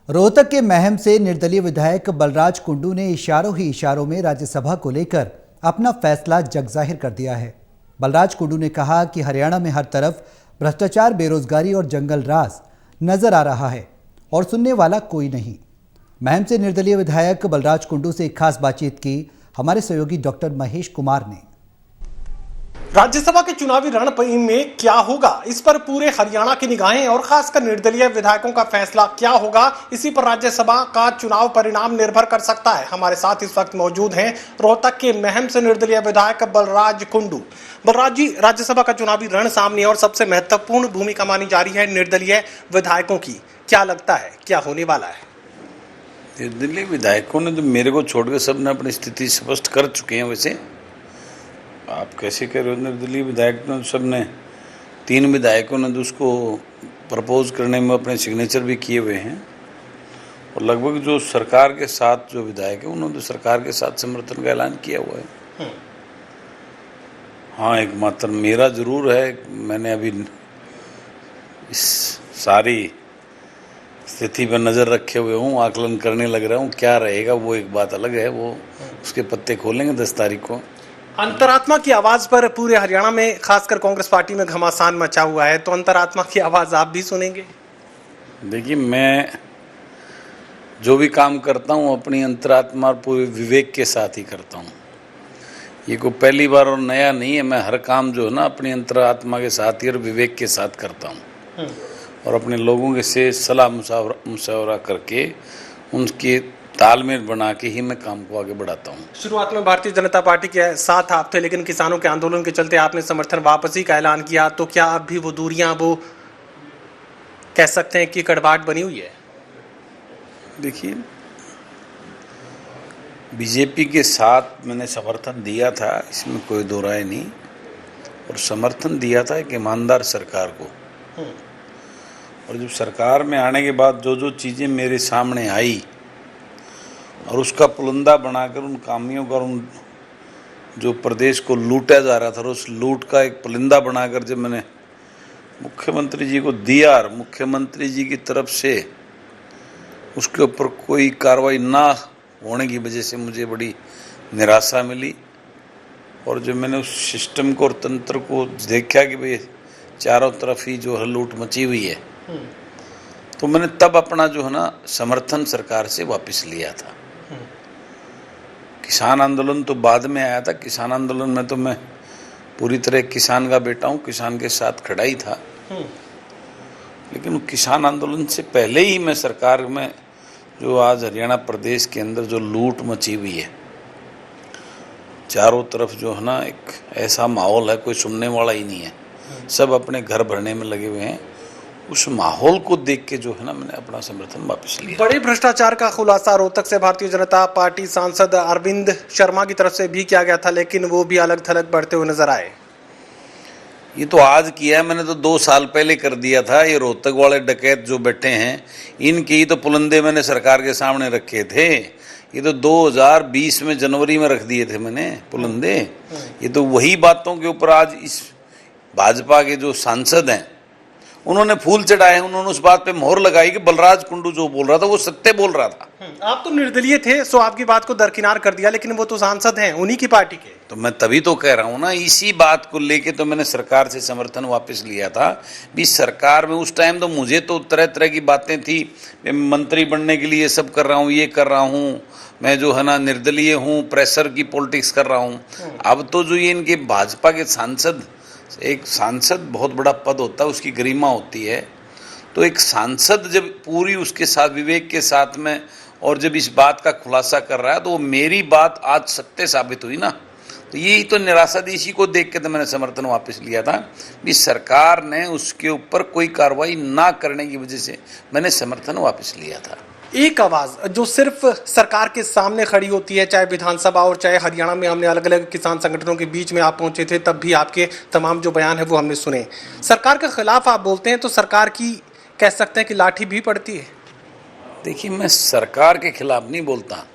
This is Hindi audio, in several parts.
रोहतक के महम से निर्दलीय विधायक बलराज कुंडू ने इशारों ही इशारों में राज्यसभा को लेकर अपना फैसला जगजाहिर कर दिया है। बलराज कुंडू ने कहा कि हरियाणा में हर तरफ भ्रष्टाचार, बेरोजगारी और जंगल राज नजर आ रहा है और सुनने वाला कोई नहीं। महम से निर्दलीय विधायक बलराज कुंडू से एक खास बातचीत की हमारे सहयोगी डॉक्टर महेश कुमार ने। राज्यसभा के चुनावी रण में क्या होगा, इस पर पूरे हरियाणा की निगाहें और खासकर निर्दलीय विधायकों का फैसला क्या होगा, इसी पर राज्यसभा का चुनाव परिणाम निर्भर कर सकता है। हमारे साथ इस वक्त मौजूद हैं रोहतक के महम से निर्दलीय विधायक बलराज कुंडू। बलराज जी, राज्यसभा का चुनावी रण सामने और सबसे महत्वपूर्ण भूमिका मानी जा रही है निर्दलीय विधायकों की। क्या लगता है क्या होने वाला है? निर्दलीय विधायकों ने तो मेरे को छोड़कर सब ने अपनी स्थिति स्पष्ट कर चुके हैं। वैसे आप कैसे कह रहे हो? निर्दलीय विधायक ने सब ने 3 विधायकों ने तो उसको प्रपोज करने में अपने सिग्नेचर भी किए हुए हैं और लगभग जो सरकार के साथ जो विधायक है उन्होंने तो सरकार के साथ समर्थन का ऐलान किया हुआ है। हाँ, एकमात्र मेरा जरूर है, मैंने अभी इस सारी स्थिति पर नज़र रखे हुए हूँ, आकलन करने लग रहा हूँ। क्या रहेगा वो एक बात अलग है, वो उसके पत्ते खोलेंगे 10 तारीख को। अंतरात्मा की आवाज पर पूरे हरियाणा में खासकर कांग्रेस पार्टी में घमासान मचा हुआ है, तो अंतरात्मा की आवाज आप भी सुनेंगे? देखिए, मैं जो भी काम करता हूँ अपनी अंतरात्मा और पूरे विवेक के साथ ही करता हूँ। ये कोई पहली बार और नया नहीं है। मैं हर काम जो है ना अपनी अंतरात्मा के साथ ही और विवेक के साथ करता हूँ और अपने लोगों के से सलाह मुशावरा करके उनके तालमेल बना के ही मैं काम को आगे बढ़ाता हूँ। शुरुआत में भारतीय जनता पार्टी के साथ आप थे, लेकिन किसानों के आंदोलन के चलते आपने समर्थन वापसी का ऐलान किया, तो क्या अब भी वो दूरियां, वो कह सकते हैं कि कड़वाहट बनी हुई है? देखिए, बीजेपी के साथ मैंने समर्थन दिया था, इसमें कोई दो राय नहीं, और समर्थन दिया था एक ईमानदार सरकार को। और जब सरकार में आने के बाद जो जो चीज़ें मेरे सामने आई और उसका पुलंदा बनाकर उन कामियों का, उन जो प्रदेश को लूटा जा रहा था, उस लूट का एक पुलिंदा बनाकर जब मैंने मुख्यमंत्री जी को दिया और मुख्यमंत्री जी की तरफ से उसके ऊपर कोई कार्रवाई ना होने की वजह से मुझे बड़ी निराशा मिली। और जब मैंने उस सिस्टम को और तंत्र को देखा कि भाई चारों तरफ ही जो है लूट मची हुई है, तो मैंने तब अपना जो है ना समर्थन सरकार से वापस लिया था। किसान आंदोलन तो बाद में आया था। किसान आंदोलन में तो मैं पूरी तरह किसान का बेटा हूँ, किसान के साथ खड़ा ही था। लेकिन किसान आंदोलन से पहले ही मैं सरकार में जो आज हरियाणा प्रदेश के अंदर जो लूट मची हुई है, चारों तरफ जो है ना एक ऐसा माहौल है, कोई सुनने वाला ही नहीं है, सब अपने घर भरने में लगे हुए हैं। उस माहौल को देख के जो है ना मैंने अपना समर्थन वापस लिया। बड़े भ्रष्टाचार का खुलासा रोहतक से भारतीय जनता पार्टी सांसद अरविंद शर्मा की तरफ से भी किया गया था, लेकिन वो भी अलग थलग बढ़ते हुए नजर आए। ये तो आज किया है, मैंने तो 2 साल पहले कर दिया था। ये रोहतक वाले डकैत जो बैठे हैं, इनके ही तो पुलंदे मैंने सरकार के सामने रखे थे। ये तो 2020 में जनवरी में रख दिए थे मैंने पुलंदे। ये तो वही बातों के ऊपर आज इस भाजपा के जो सांसद हैं उन्होंने फूल चढ़ाए, उन्होंने उस बात पे मोहर लगाई कि बलराज कुंडू जो बोल रहा था वो सत्य बोल रहा था। आप तो निर्दलीय थे, सो आपकी बात को दरकिनार कर दिया, लेकिन वो तो सांसद हैं, उन्हीं की पार्टी के। तो मैं तभी तो कह रहा हूँ ना, इसी बात को लेके तो मैंने सरकार से समर्थन वापस लिया था। भी सरकार में उस टाइम तो मुझे तो तरह तरह की बातें थी, मंत्री बनने के लिए सब कर रहा हूँ, ये कर रहा हूँ, मैं जो है ना निर्दलीय हूँ, प्रेशर की पॉलिटिक्स कर रहा हूँ। अब तो जो ये इनके भाजपा के सांसद, एक सांसद बहुत बड़ा पद होता है, उसकी गरिमा होती है। तो एक सांसद जब पूरी उसके साथ विवेक के साथ में और जब इस बात का खुलासा कर रहा है, तो वो मेरी बात आज सत्य साबित हुई ना। तो यही तो निराशा थी, इसी को देख के तो मैंने समर्थन वापस लिया था। भी सरकार ने उसके ऊपर कोई कार्रवाई ना करने की वजह से मैंने समर्थन वापस लिया था। एक आवाज जो सिर्फ सरकार के सामने खड़ी होती है, चाहे विधानसभा और चाहे हरियाणा में हमने अलग अलग किसान संगठनों के बीच में आप पहुंचे थे, तब भी आपके तमाम जो बयान है वो हमने सुने। सरकार के खिलाफ आप बोलते हैं तो सरकार की कह सकते हैं कि लाठी भी पड़ती है। देखिए, मैं सरकार के खिलाफ नहीं बोलता,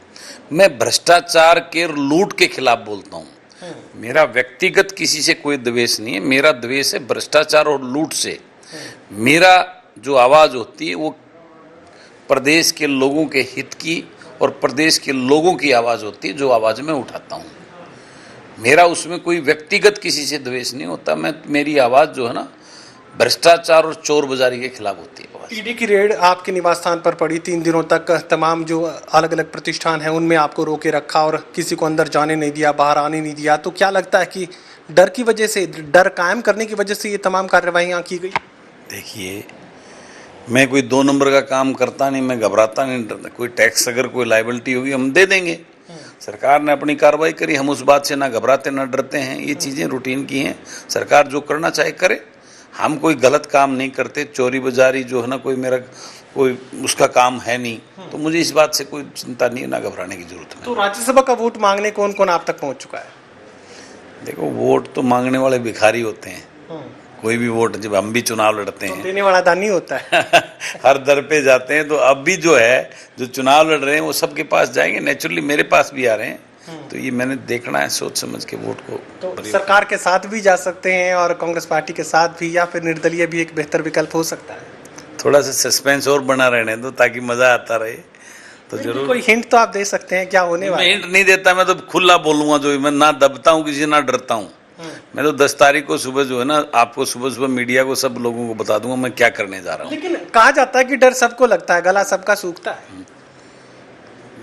मैं भ्रष्टाचार के लूट के खिलाफ बोलता हूँ। मेरा व्यक्तिगत किसी से कोई द्वेष नहीं है, मेरा द्वेष है भ्रष्टाचार और लूट से। मेरा जो आवाज होती है वो प्रदेश के लोगों के हित की और प्रदेश के लोगों की आवाज़ होती है, जो आवाज़ मैं उठाता हूँ। मेरा उसमें कोई व्यक्तिगत किसी से द्वेष नहीं होता। मेरी आवाज़ जो है ना, भ्रष्टाचार और चोर बाजारी के खिलाफ होती है। ईडी की रेड आपके निवास स्थान पर पड़ी, 3 दिनों तक तमाम जो अलग अलग प्रतिष्ठान हैं उनमें आपको रोके रखा और किसी को अंदर जाने नहीं दिया, बाहर आने नहीं दिया। तो क्या लगता है कि डर की वजह से, डर कायम करने की वजह से ये तमाम कार्रवाइयाँ की गई? देखिए, मैं कोई 2 नंबर का काम करता नहीं, मैं घबराता नहीं, डरता। कोई टैक्स अगर कोई लायबिलिटी होगी हम दे देंगे। सरकार ने अपनी कार्रवाई करी, हम उस बात से ना घबराते ना डरते हैं। ये चीज़ें रूटीन की हैं, सरकार जो करना चाहे करे। हम कोई गलत काम नहीं करते, चोरी बाजारी जो है ना, कोई मेरा कोई उसका काम है नहीं, तो मुझे इस बात से कोई चिंता नहीं है, ना घबराने की जरूरत है। तो राज्यसभा का वोट मांगने कौन कौन आप तक पहुंच चुका है? देखो, वोट तो मांगने वाले भिखारी होते हैं। कोई भी वोट, जब हम भी चुनाव लड़ते हैं, देने वाला दानी होता है। हर दर पे जाते हैं। तो अब भी जो है, जो चुनाव लड़ रहे हैं वो सबके पास जाएंगे, नेचुरली मेरे पास भी आ रहे हैं। तो ये मैंने देखना है, सोच समझ के वोट को। तो सरकार के साथ भी जा सकते हैं और कांग्रेस पार्टी के साथ भी, या फिर निर्दलीय भी एक बेहतर विकल्प हो सकता है? थोड़ा सा सस्पेंस और बना रहने दो ताकि मजा आता रहे। तो जरूर कोई हिंट तो आप दे सकते हैं क्या होने वाला मैं है? हिंट नहीं देता, मैं तो खुला बोलूंगा। जो मैं ना दबता हूँ किसी, ना डरता हूँ। मैं तो 10 तारीख को सुबह जो है ना, आपको सुबह मीडिया को, सब लोगों को बता दूंगा मैं क्या करने जा रहा हूँ। लेकिन कहा जाता है कि डर सबको लगता है, गला सबका सूखता है।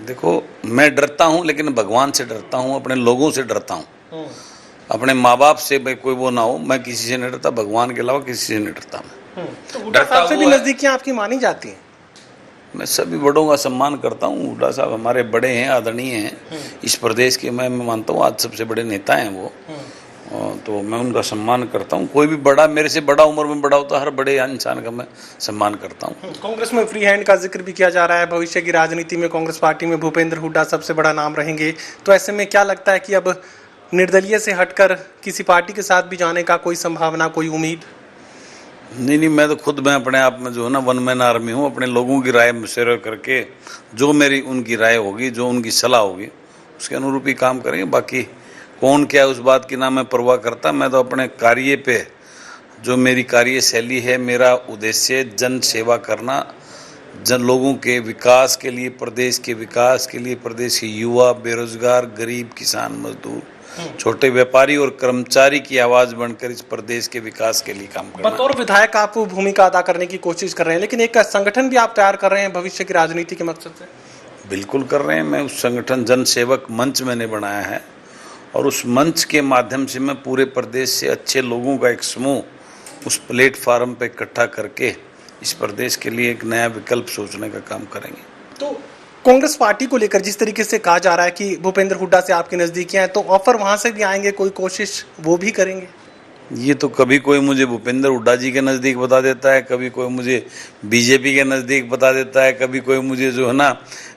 देखो, मैं डरता हूँ, लेकिन भगवान से डरता हूँ, अपने लोगों से डरता हूँ। अपने माँ बाप से मैं कोई वो ना हो, मैं किसी से नहीं डरता, भगवान के अलावा किसी से नहीं डरता मैं। तो हुड्डा साहब से भी नजदीकियां आपकी मानी जाती हैं? मैं सभी बड़ों का सम्मान करता हूँ। हुड्डा साहब हमारे बड़े हैं, आदरणीय हैं इस प्रदेश के। मैं मानता हूँ आज सबसे बड़े नेता हैं वो। तो मैं उनका सम्मान करता हूँ। कोई भी बड़ा, मेरे से बड़ा, उम्र में बड़ा होता है, हर बड़े इंसान का मैं सम्मान करता हूँ। कांग्रेस में फ्री हैंड का जिक्र भी किया जा रहा है। भविष्य की राजनीति में कांग्रेस पार्टी में भूपेंद्र हुड्डा सबसे बड़ा नाम रहेंगे। तो ऐसे में क्या लगता है कि अब निर्दलीय से हटकर किसी पार्टी के साथ भी जाने का कोई संभावना, कोई उम्मीद? नहीं, मैं तो खुद, मैं अपने आप में जो है ना, वन मैन आर्मी हूँ। अपने लोगों की राय मशवरा करके, जो मेरी उनकी राय होगी, जो उनकी सलाह होगी, उसके अनुरूप ही काम करेंगे। बाकी कौन क्या, उस बात की ना मैं परवाह करता। मैं तो अपने कार्य पे, जो मेरी कार्यशैली है, मेरा उद्देश्य जन सेवा करना, जन लोगों के विकास के लिए, प्रदेश के विकास के लिए, प्रदेश के युवा, बेरोजगार, गरीब, किसान, मजदूर, छोटे व्यापारी और कर्मचारी की आवाज बनकर इस प्रदेश के विकास के लिए काम करना। बतौर विधायक आप वो भूमिका अदा करने की कोशिश कर रहे हैं, लेकिन एक संगठन भी आप तैयार कर रहे हैं भविष्य की राजनीति के मकसद से? बिल्कुल कर रहे हैं। मैं उस संगठन जन सेवक मंच मैंने बनाया है, और उस मंच के माध्यम से मैं पूरे प्रदेश से अच्छे लोगों का एक समूह उस प्लेटफार्म पे इकट्ठा करके इस प्रदेश के लिए एक नया विकल्प सोचने का काम करेंगे। तो कांग्रेस पार्टी को लेकर जिस तरीके से कहा जा रहा है कि भूपेंद्र हुड्डा से आपकी नजदीकियां हैं, तो ऑफर वहां से भी आएंगे, कोई कोशिश वो भी करेंगे? ये तो कभी कोई मुझे भूपेंद्र हुड्डा जी के नज़दीक बता देता है, कभी कोई मुझे बीजेपी के नज़दीक बता देता है, कभी कोई मुझे जो है ना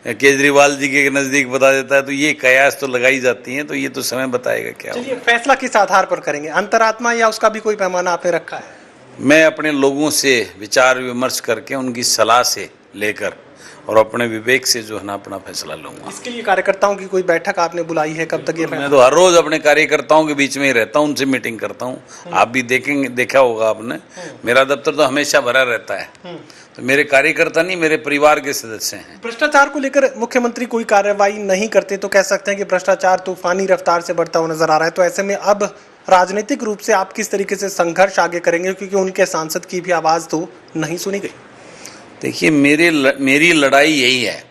केजरीवाल जी के नज़दीक बता देता है। तो ये कयास तो लगाई जाती हैं, तो ये तो समय बताएगा क्या होगा। चलिए, फैसला किस आधार पर करेंगे? अंतरात्मा या उसका भी कोई पैमाना आपने रखा है? मैं अपने लोगों से विचार विमर्श करके, उनकी सलाह से लेकर और अपने विवेक से जो है ना अपना फैसला लूंगा। इसके लिए कार्यकर्ताओं की कोई बैठक आपने बुलाई है? कब तक ये मैं तो हर रोज अपने कार्यकर्ताओं के बीच में ही रहता हूँ, उनसे मीटिंग करता हूँ। आप भी देखेंगे, देखा होगा आपने, मेरा दफ्तर तो हमेशा भरा रहता है। तो मेरे कार्यकर्ता नहीं, मेरे परिवार के सदस्य हैं। भ्रष्टाचार को लेकर मुख्यमंत्री कोई कार्रवाई नहीं करते, तो कह सकते हैं कि भ्रष्टाचार तूफानी रफ्तार से बढ़ता हुआ नजर आ रहा है। तो ऐसे में अब राजनीतिक रूप से आप किस तरीके से संघर्ष आगे करेंगे, क्योंकि उनके सांसद की भी आवाज तो नहीं सुनी गई? देखिए, मेरी लड़ाई यही है।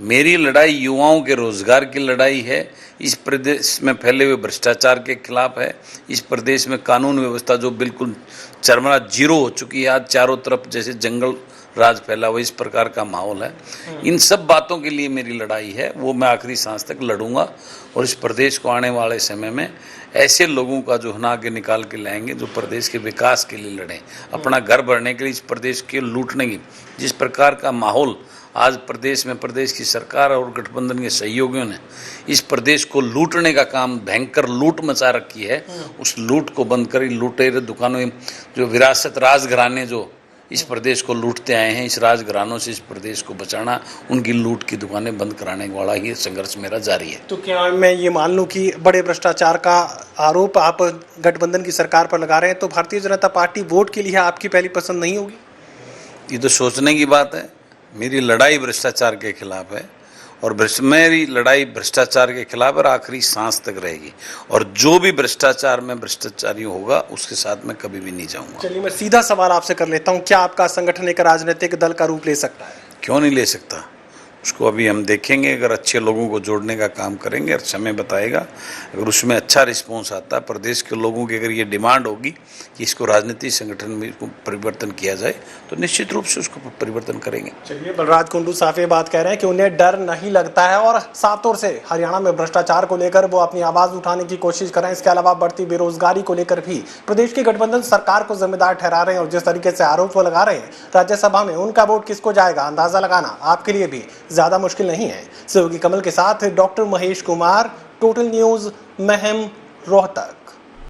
मेरी लड़ाई युवाओं के रोजगार की लड़ाई है। इस प्रदेश में फैले हुए भ्रष्टाचार के खिलाफ है। इस प्रदेश में कानून व्यवस्था जो बिल्कुल चरमरा जीरो हो चुकी है, आज चारों तरफ जैसे जंगल राज फैला हुआ, इस प्रकार का माहौल है। इन सब बातों के लिए मेरी लड़ाई है, वो मैं आखिरी सांस तक लड़ूंगा। और इस प्रदेश को आने वाले समय में ऐसे लोगों का जो है ना आगे निकाल के लाएंगे, जो प्रदेश के विकास के लिए लड़ें, अपना घर भरने के लिए, इस प्रदेश के लूटने की, जिस प्रकार का माहौल आज प्रदेश में, प्रदेश की सरकार और गठबंधन के सहयोगियों ने इस प्रदेश को लूटने का काम, भयंकर लूट मचा रखी है, उस लूट को बंद कर, लुटेरे दुकानों, जो विरासत राजघराने जो इस प्रदेश को लूटते आए हैं, इस राजघरानों से इस प्रदेश को बचाना, उनकी लूट की दुकानें बंद कराने वाला ये संघर्ष मेरा जारी है। तो क्या मैं ये मान लूं कि बड़े भ्रष्टाचार का आरोप आप गठबंधन की सरकार पर लगा रहे हैं, तो भारतीय जनता पार्टी वोट के लिए आपकी पहली पसंद नहीं होगी? ये तो सोचने की बात है। मेरी लड़ाई भ्रष्टाचार के खिलाफ है और मेरी लड़ाई भ्रष्टाचार के खिलाफ और आखिरी सांस तक रहेगी। और जो भी भ्रष्टाचार में भ्रष्टाचारी होगा उसके साथ मैं कभी भी नहीं जाऊंगा। चलिए मैं सीधा सवाल आपसे कर लेता हूं, क्या आपका संगठन एक राजनीतिक दल का रूप ले सकता है? क्यों नहीं ले सकता, उसको अभी हम देखेंगे। अगर अच्छे लोगों को जोड़ने का काम करेंगे और समय बताएगा, अगर उसमें अच्छा रिस्पॉन्स आता है, प्रदेश के लोगों की अगर ये डिमांड होगी कि इसको राजनीतिक संगठन में इसको परिवर्तन किया जाए तो निश्चित रूप से उसको परिवर्तन करेंगे। चलिए बलराज कुंडू साफ ये बात कह रहे हैं कि उन्हें डर नहीं लगता है और साफ तौर से हरियाणा में भ्रष्टाचार को लेकर वो अपनी आवाज उठाने की कोशिश कर रहे हैं। इसके अलावा बढ़ती बेरोजगारी को लेकर भी प्रदेश की गठबंधन सरकार को जिम्मेदार ठहरा रहे हैं और जिस तरीके से आरोप वो लगा रहे हैं राज्यसभा में, उनका वोट किसको जाएगा अंदाजा लगाना आपके लिए भी ज्यादा मुश्किल नहीं है। सहयोगी कमल के साथ doctor Mahesh Kumar, total news, Meham, Rohtak.